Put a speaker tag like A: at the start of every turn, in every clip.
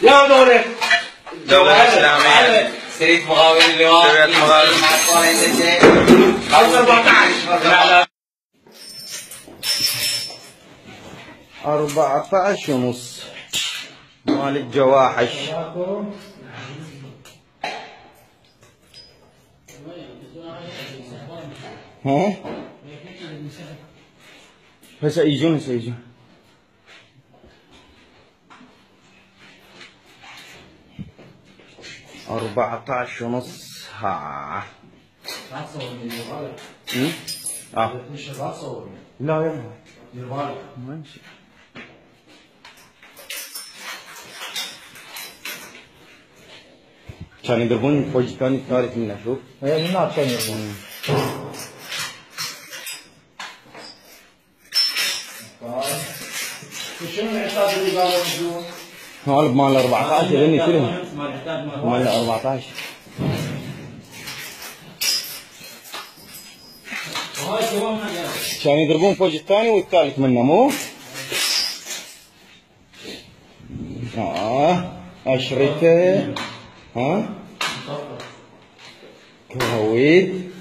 A: يا دولة
B: دولة إسلامية.
A: سرية مغاوير اللواء.
B: سرية مغاوير.
A: مع الصالح
B: 14:30 مال الجواحش. ها؟ هسه يجون 14:30 ها. لا يلا ماشي. كان يضربون فوج ثاني ثالث منا شوف.
C: اي هناك كان يضربون. شنو العتاد اللي قالوا يجون؟
B: هذا مال 14 لاني كلهم مال 14. كانوا يضربون فوج الثاني والثالث منه مو؟ أشرطة كرويد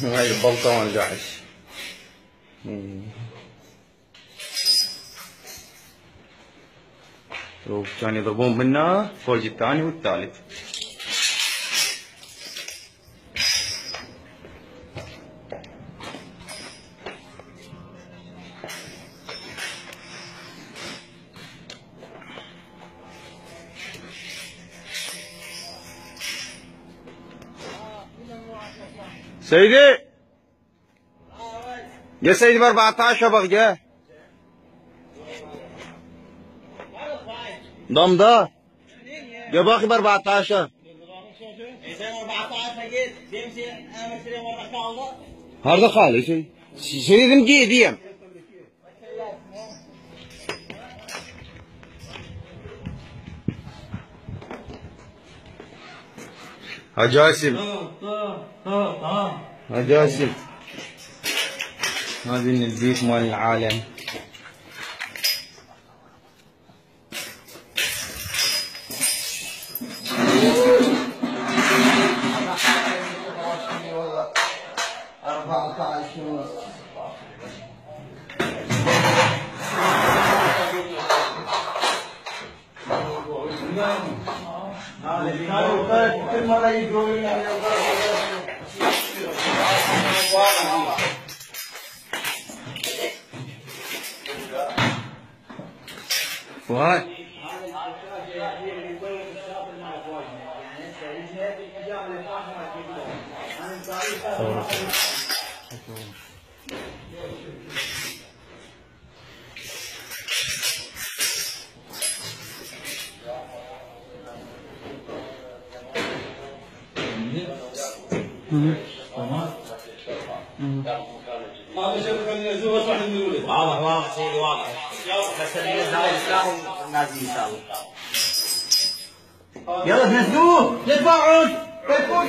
B: هاي البلطة مال داعش. كانوا يضربون منا فوج الثاني والثالث. سيدي يا سيدي ب 14 بغجة ضمضة يا باقي ب 14. هذا خالي شيء مجيد ديم. جاسم جاسم هذه من البيت مال العالم. كل مرة يقولون فؤاد
A: واضح واضح سيدي واضح. بس اللي ينزل الاسلام نازل ان شاء الله. يلا تنزلوه تدفعون تدفعون.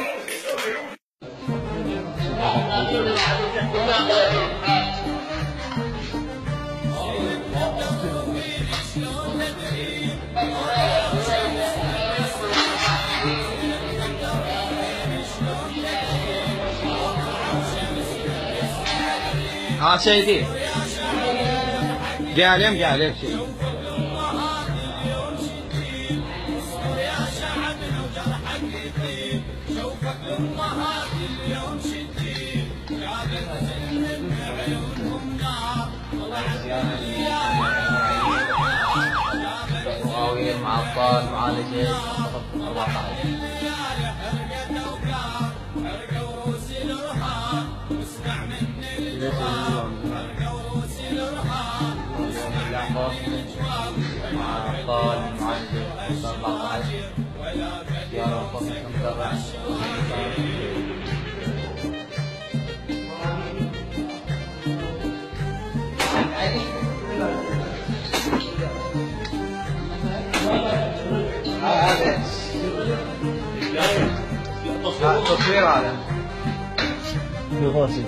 B: سيدي قاعد شيء.
A: مقاوير معطل معالجة 14. معطل معالجة 14. سيارة فوق 15. تصوير هذا
B: في غاسل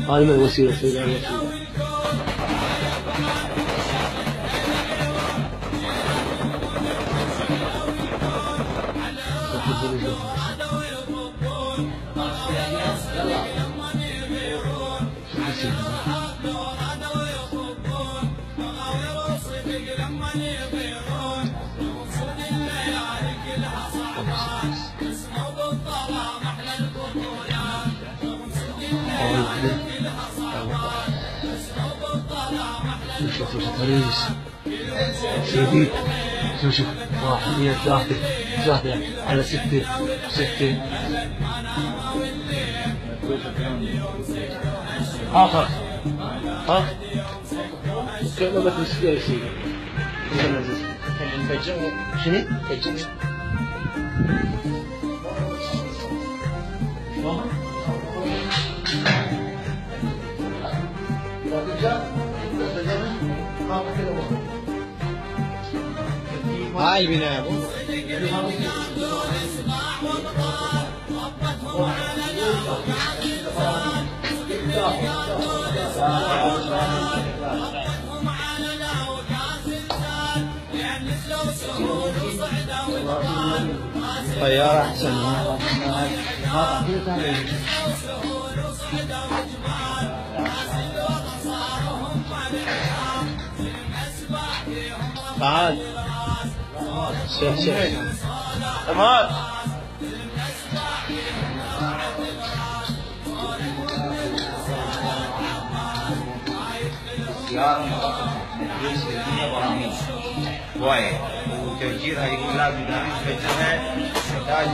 B: هاي من وسيلة وسيلة شوف الطريس سيدي شوف 1 2 3 على 6 آخر ها كأنه ما تمسك أي شيء شنو؟ هاي البناء طيارة أحسن تعال شيخ تمام
A: السيارة براميل وايد وتفجيرها يقول لازم تفجرها تحتاج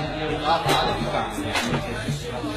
A: قاطع على المكان.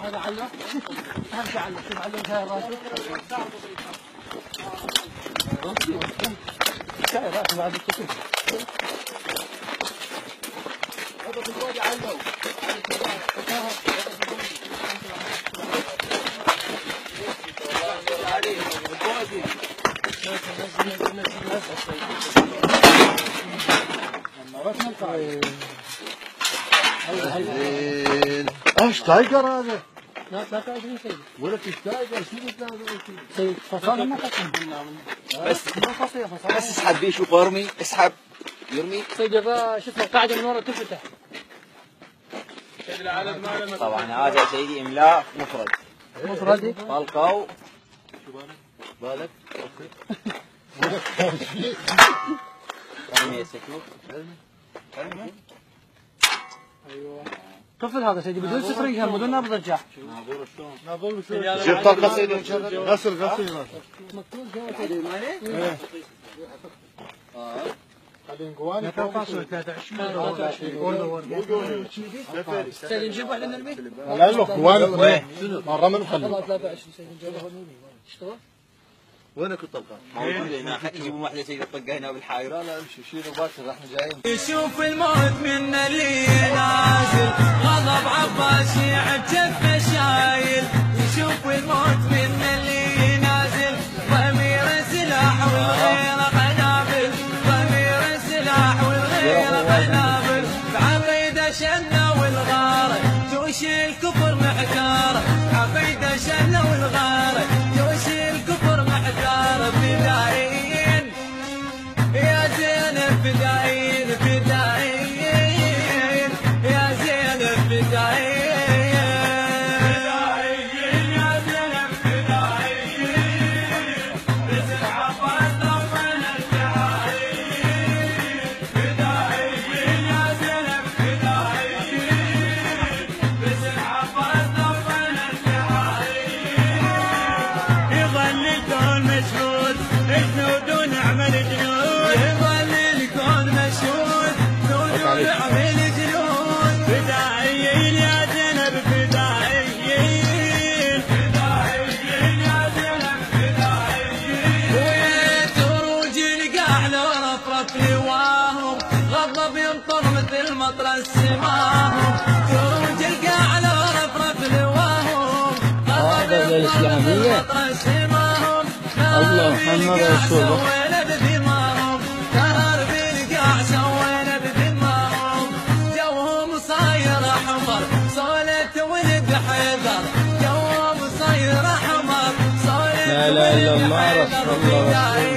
C: هذا علق اهم شيء علق شوف علق هاي راسه شايف راسه بعد الكتف هذا في الوادي علق ايش تايجر هذا؟ لا تايجر سيدي ولا تايجر شنو سيدي فصل ما
A: بس اسحب بيه شوف ارمي اسحب يرمي
C: سيدي شوف القاعده من ورا تفتح
A: طبعا هذا سيدي املاء
C: مفردي
A: طلقوا بالك ارمي سكنك ارمي
C: ايوه طفل هذا سيدي بدون سترنج هم بدون نبض الجاح نابور شلون
B: جيب طلقة سيدي غسل
C: مكتوب جوا سيدي مالي
B: خلينا جواني
C: فاصل 23 سيدي نجيب واحدة نرمي
B: لا له جواني مرة من خلي
C: 23 سيدي نجيبها اشتغل
D: وينك الطلقه؟
A: موجود هنا، خلينا يجيبون واحده شيء يطقها هنا بالحايره.
D: لا لا امشي شيلوا باكر احنا جايين.
E: يشوف الموت منا اللي نازل، غضب عباس يعب جفه شايل. يشوف الموت منا اللي نازل، ضمير سلاح والغير قنابل، ضمير سلاح والغير قنابل. بعقيده شنا والغاره جوش الكفر محتار، عقيده شنا والغاره جوش الكفر محتار. فدائيين يا زينب، فدائيين فدائيين يا زينب، فدائيين فدائيين يا زينب، فدائيين باسم عباس ربنا الدعائيين. فدائيين يا زينب، فدائيين باسم عباس ربنا الدعائيين. يظل الكون مشهود جنود ونعمل جنود، يظل الكون مشهود جنود ونعمل جنود. فدائيين يا زينب، فدائيين فدائيين يا زينب، فدائيين. ويا تروج القاع لو رفرف لواهم، غضب ينطر مثل مطر السماهم. تروج القاع لو رفرف لواهم، غضب ينطر مثل مطر السماهم.
B: الله محمد رسول الله.
E: سوينا بذماهم، نهر بالقاع سوينا بذماهم. جوهم صاير احمر صولة ولد حيدر، جوهم صاير احمر صولة ولد حيدر.